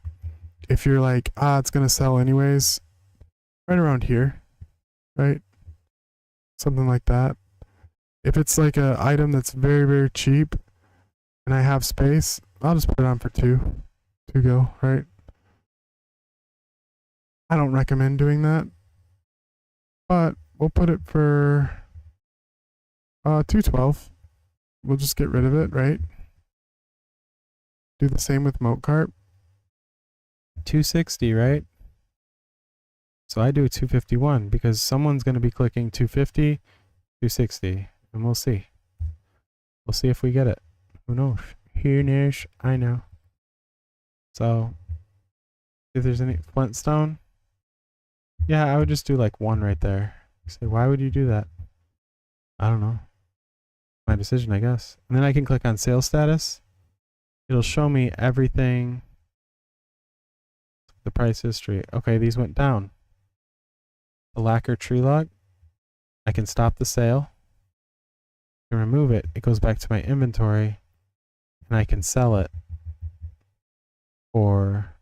If you're like, it's going to sell anyways, right around here, right? something like that. If it's like a item that's very, very cheap and I have space, I'll just put it on for two to go, right? I don't recommend doing that, but we'll put it for 212. We'll just get rid of it, right? Do the same with Moat Carp. 260, right? So I do 251 because someone's going to be clicking 250, 260, and we'll see. We'll see if we get it. Who knows? Who knows? I know. So, if there's any Flintstone, yeah, I would just do like one right there. You say, why would you do that? I don't know. My decision, I guess. And then I can click on sales status. It'll show me everything. The price history. Okay, these went down. The lacquer tree log. I can stop the sale. I can remove it. It goes back to my inventory. And I can sell it for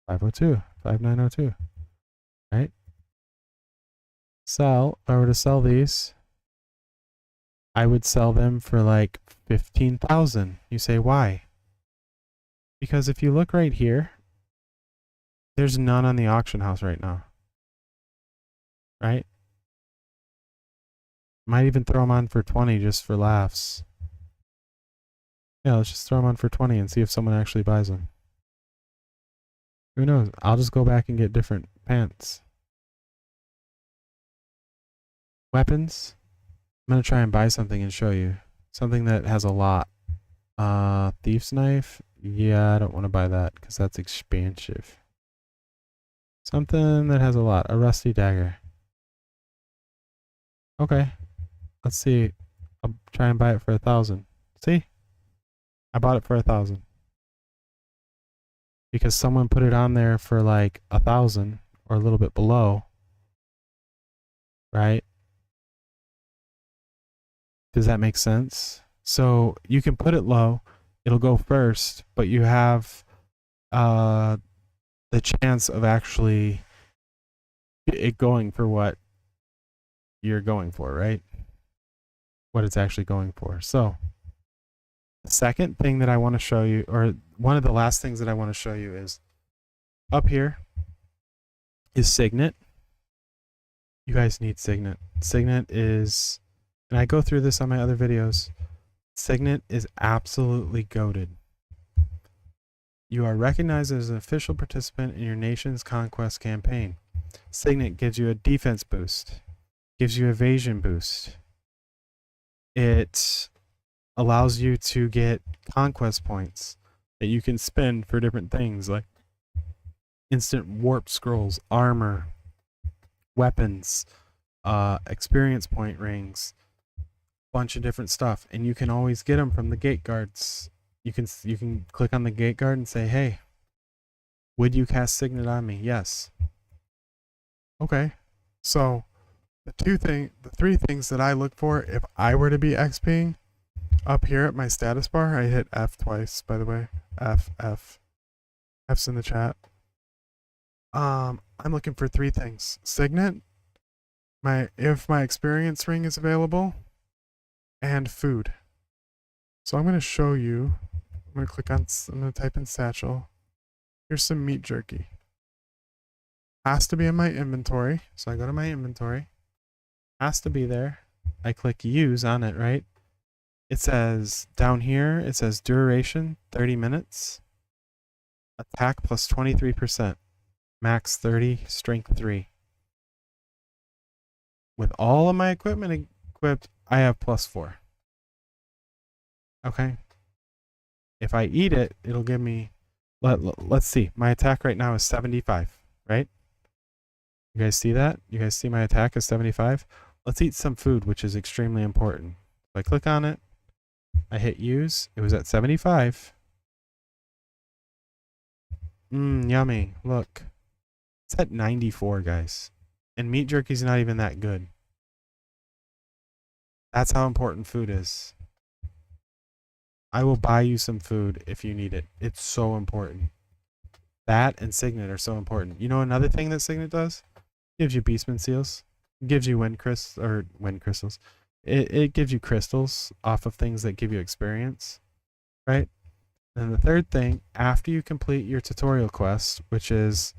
502, 5902. Right? Sell. If I were to sell these, I would sell them for like 15,000. You say, why? Because if you look right here, there's none on the auction house right now. Right? Might even throw them on for 20 just for laughs. Yeah, let's just throw them on for 20 and see if someone actually buys them. Who knows? I'll just go back and get different pants. Weapons. I'm going to try and buy something and show you. Something that has a lot. Thief's knife. Yeah, I don't want to buy that because that's expensive. Something that has a lot. A rusty dagger. Okay. Let's see. I'll try and buy it for 1,000. See? I bought it for 1,000. Because someone put it on there for like 1,000 or a little bit below. Right? Does that make sense? So you can put it low. It'll go first, but you have the chance of actually it going for what you're going for, right? What it's actually going for. So the second thing that I want to show you, or one of the last things that I want to show you, is up here is Signet. You guys need Signet. Signet is, and I go through this on my other videos, Signet is absolutely goated. You are recognized as an official participant in your nation's conquest campaign. Signet gives you a defense boost, gives you evasion boost. It allows you to get conquest points that you can spend for different things like instant warp scrolls, armor, weapons, experience point rings, bunch of different stuff, and you can always get them from the gate guards. You can click on the gate guard and say, hey, would you cast Signet on me? Yes. Okay. So the three things that I look for if I were to be XPing, up here at my status bar, I hit F twice, by the way. F's in the chat. I'm looking for three things. Signet, if my experience ring is available, and food. So I'm going to show you. I'm going to type in satchel. Here's some meat jerky. Has to be in my inventory. So I go to my inventory. Has to be there. I click use on it, right? It says down here, it says duration 30 minutes. Attack plus 23%. Max 30, strength 3. With all of my equipment equipped, I have plus 4. Okay. If I eat it, it'll give me, let's see. My attack right now is 75, right? You guys see that? You guys see my attack is 75? Let's eat some food, which is extremely important. If I click on it, I hit use. It was at 75. Yummy. Look. It's at 94, guys. And meat jerky's not even that good. That's how important food is. I will buy you some food if you need it. It's so important. That and Signet are so important. You know another thing that Signet does? Gives you beastman seals. gives you wind crystals. It gives you crystals off of things that give you experience, right? And the third thing, after you complete your tutorial quest, which is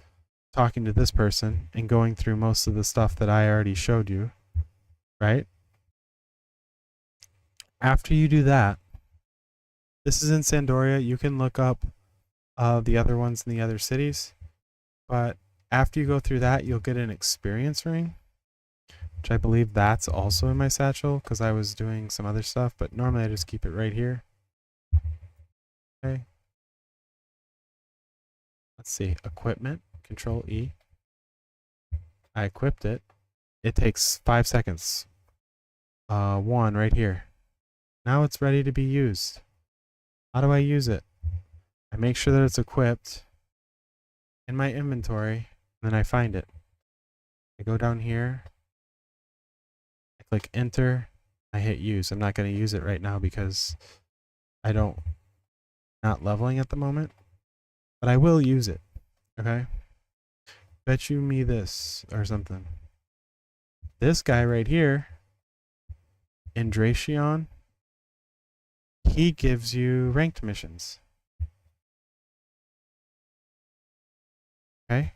talking to this person and going through most of the stuff that I already showed you, right? After you do that, this is in Sandoria. You can look up the other ones in the other cities. But after you go through that, you'll get an experience ring, which I believe that's also in my satchel because I was doing some other stuff. But normally I just keep it right here. Okay. Let's see. Equipment. Control E. I equipped it. It takes 5 seconds. One right here. Now it's ready to be used. How do I use it? I make sure that it's equipped in my inventory, and then I find it. I go down here, I click enter, I hit use. I'm not going to use it right now because not leveling at the moment, but I will use it. Okay? Bet you me this or something. This guy right here, Indracion, he gives you ranked missions. Okay?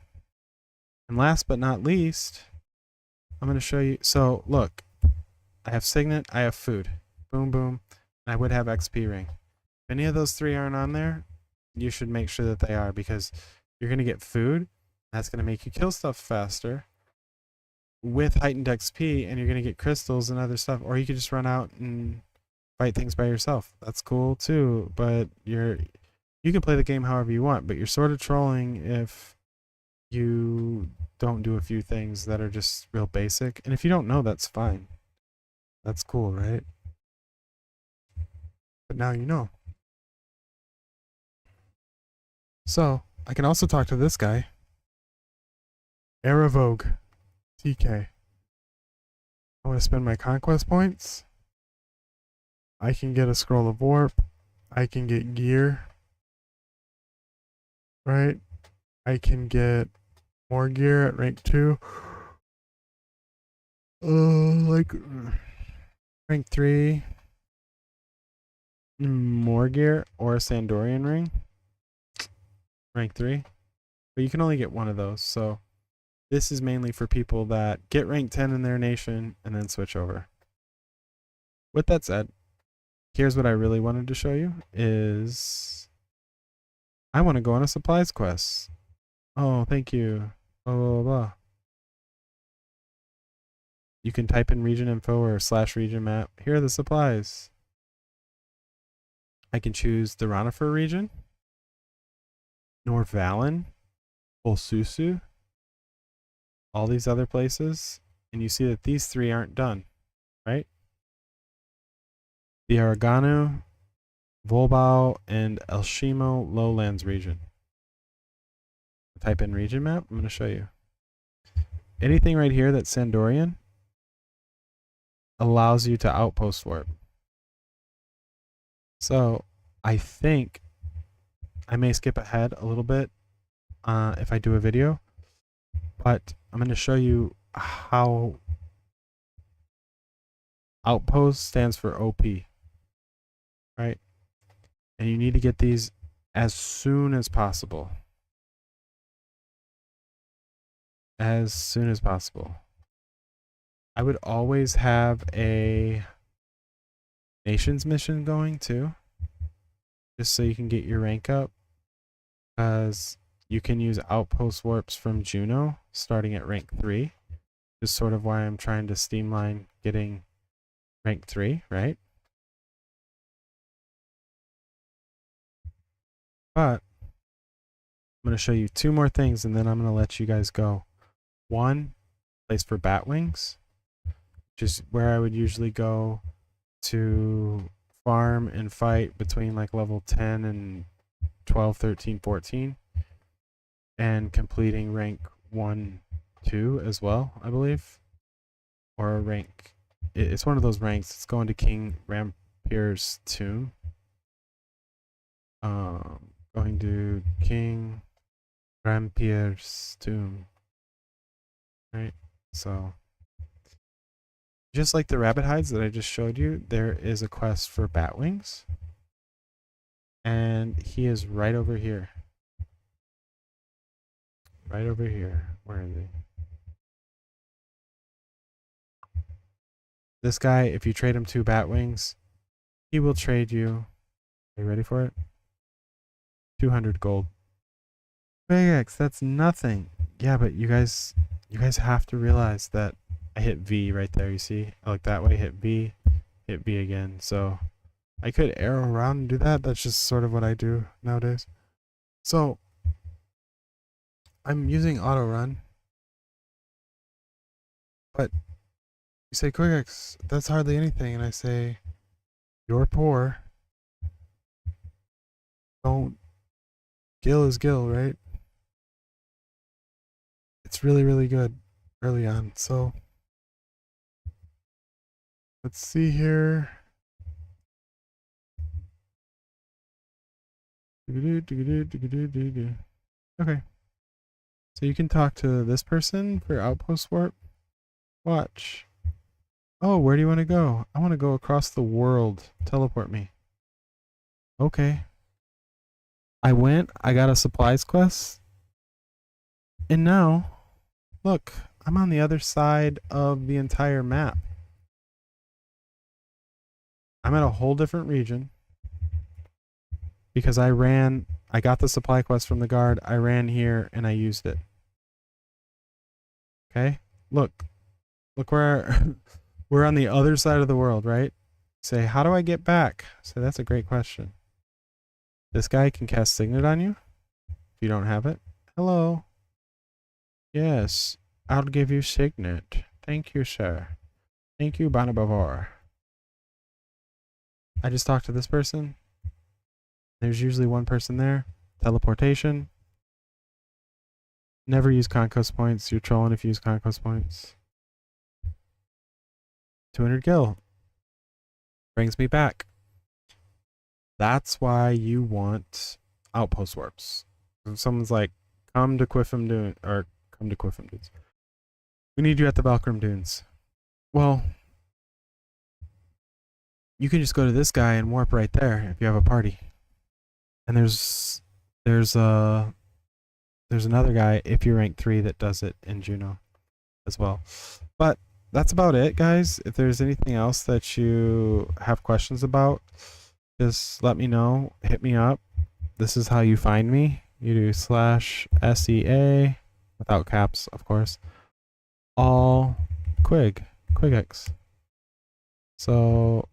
And last but not least, I'm going to show you. So look, I have Signet, I have food. Boom, boom. And I would have XP ring. If any of those three aren't on there, you should make sure that they are because you're going to get food. That's going to make you kill stuff faster with heightened XP, and you're going to get crystals and other stuff. Or you could just run out and fight things by yourself. That's cool too, but you can play the game however you want, but you're sort of trolling if you don't do a few things that are just real basic. And if you don't know, that's fine. That's cool, right? But now you know. So, I can also talk to this guy. Aravogue. TK. I want to spend my conquest points. I can get a scroll of warp. I can get gear. Right? I can get more gear at rank 2. Like rank 3. More gear or a Sandorian ring. Rank 3. But you can only get one of those, so this is mainly for people that get rank 10 in their nation and then switch over. With that said, here's what I really wanted to show you is I want to go on a supplies quest. Oh, thank you. Blah, blah, blah, blah. You can type in region info or /region map. Here are the supplies. I can choose the Ronifer region, Norvalen, Bolsusu, all these other places, and you see that these three aren't done, right? The Aragano, Volbao, and Elshimo lowlands region. Type in region map. I'm going to show you. Anything right here that's Sandorian allows you to outpost warp. So I think I may skip ahead a little bit if I do a video, but I'm going to show you how outpost stands for OP, right? And you need to get these as soon as possible. As soon as possible. I would always have a nations mission going too, just so you can get your rank up, because you can use outpost warps from Juno starting at rank 3. Is sort of why I'm trying to streamline getting rank 3, right? But I'm going to show you 2 more things and then I'm going to let you guys go. One, place for bat wings, which is where I would usually go to farm and fight between like level 10 and 12, 13, 14, and completing rank 1, 2 as well, I believe, or a rank. It's one of those ranks. It's going to King Rampier's tomb. Going to King Rampier's tomb. Right. So just like the rabbit hides that I just showed you, there is a quest for bat wings. And he is right over here. Right over here. Where is he? This guy, if you trade him 2 bat wings, he will trade you. Are you ready for it? 200 gold. Big X, that's nothing. Yeah, but you guys have to realize that I hit V right there, you see? I look that way, hit V again. So I could arrow around and do that. That's just sort of what I do nowadays. So I'm using auto run. But you say, Quick X, that's hardly anything. And I say, you're poor. Don't. Gil is Gil, right? It's really, really good early on. So let's see here. Okay. So you can talk to this person for outpost warp. Watch. Oh, where do you want to go? I want to go across the world. Teleport me. Okay. I went, I got a supplies quest. And now, look, I'm on the other side of the entire map. I'm at a whole different region. Because I got the supply quest from the guard, I ran here and I used it. Okay? Look where we're on the other side of the world, right? Say, how do I get back? So that's a great question. This guy can cast Signet on you if you don't have it. Hello. Yes, I'll give you Signet. Thank you, sir. Thank you, Bonabavor. I just talked to this person. There's usually one person there. Teleportation. Never use conquest points. You're trolling if you use conquest points. 200 gil. Brings me back. That's why you want outpost warps. If someone's like, come to Quiffham Dunes, or come to Quiffham Dunes. We need you at the Valkyrim Dunes. Well, you can just go to this guy and warp right there if you have a party. And there's another guy if you're rank 3 that does it in Juno as well. But that's about it, guys. If there's anything else that you have questions about, just let me know. Hit me up. This is how you find me. You do /SEA without caps, of course. All Quigix. So,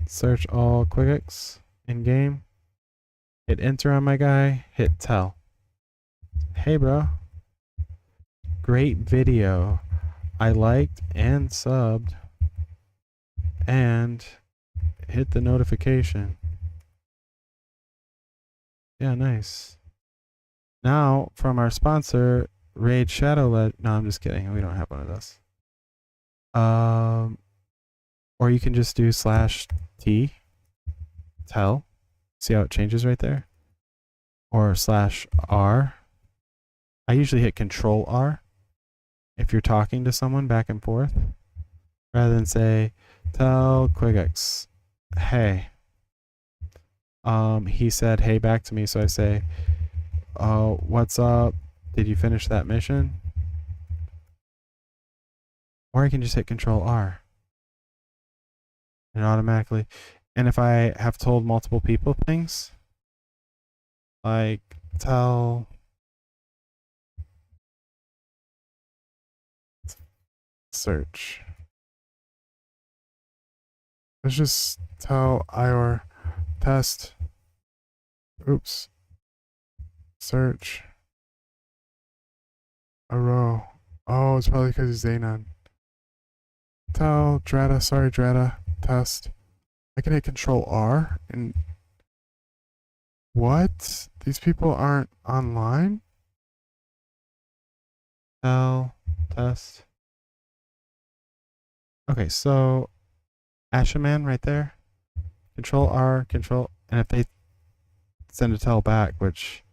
search all Quigix in game. Hit enter on my guy. Hit tell. Hey, bro. Great video. I liked and subbed. And hit the notification. Yeah, nice. Now, from our sponsor, Raid Shadow no, I'm just kidding. We don't have one of those. Or you can just do /T, tell. See how it changes right there? Or /R. I usually hit Control R if you're talking to someone back and forth, rather than say, tell Quigix, hey. He said hey back to me, so I say, oh, what's up? Did you finish that mission? Or I can just hit Control R. And automatically. And if I have told multiple people things, like tell search. Let's just tell IOR test. Oops. Search. A row. Oh, it's probably because he's Xenon. Tell Drata, sorry Drata, test. I can hit Control R and what? These people aren't online? Tell test. Okay, so Ashaman right there. Control R, control, and if they send a tell back, which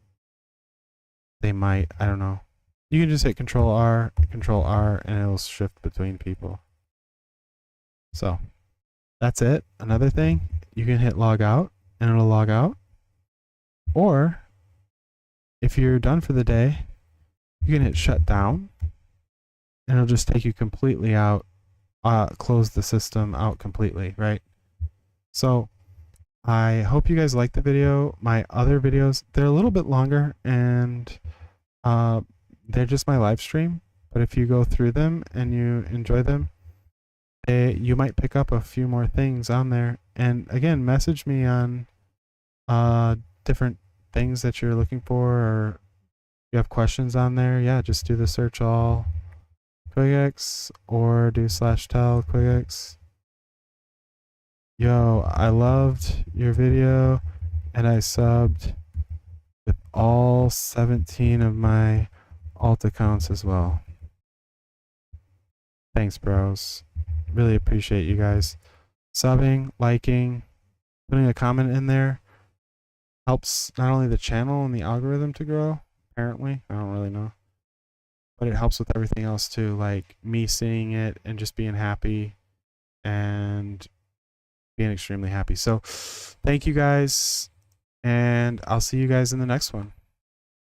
they might, I don't know. You can just hit Control R, and it'll shift between people. So that's it. Another thing, you can hit log out and it'll log out. Or if you're done for the day, you can hit shut down and it'll just take you completely out, close the system out completely, right? So I hope you guys liked the video. My other videos, they're a little bit longer and they're just my live stream. But if you go through them and you enjoy them, you might pick up a few more things on there. And again, message me on different things that you're looking for, or you have questions on there. Yeah, just do the search all QuickX or do /tell QuickX. Yo, I loved your video and I subbed with all 17 of my alt accounts as well. Thanks, bros. Really appreciate you guys subbing, liking, putting a comment in there. Helps not only the channel and the algorithm to grow, apparently, I don't really know, but it helps with everything else too, like me seeing it and just being happy and being extremely happy. So thank you guys, and I'll see you guys in the next one.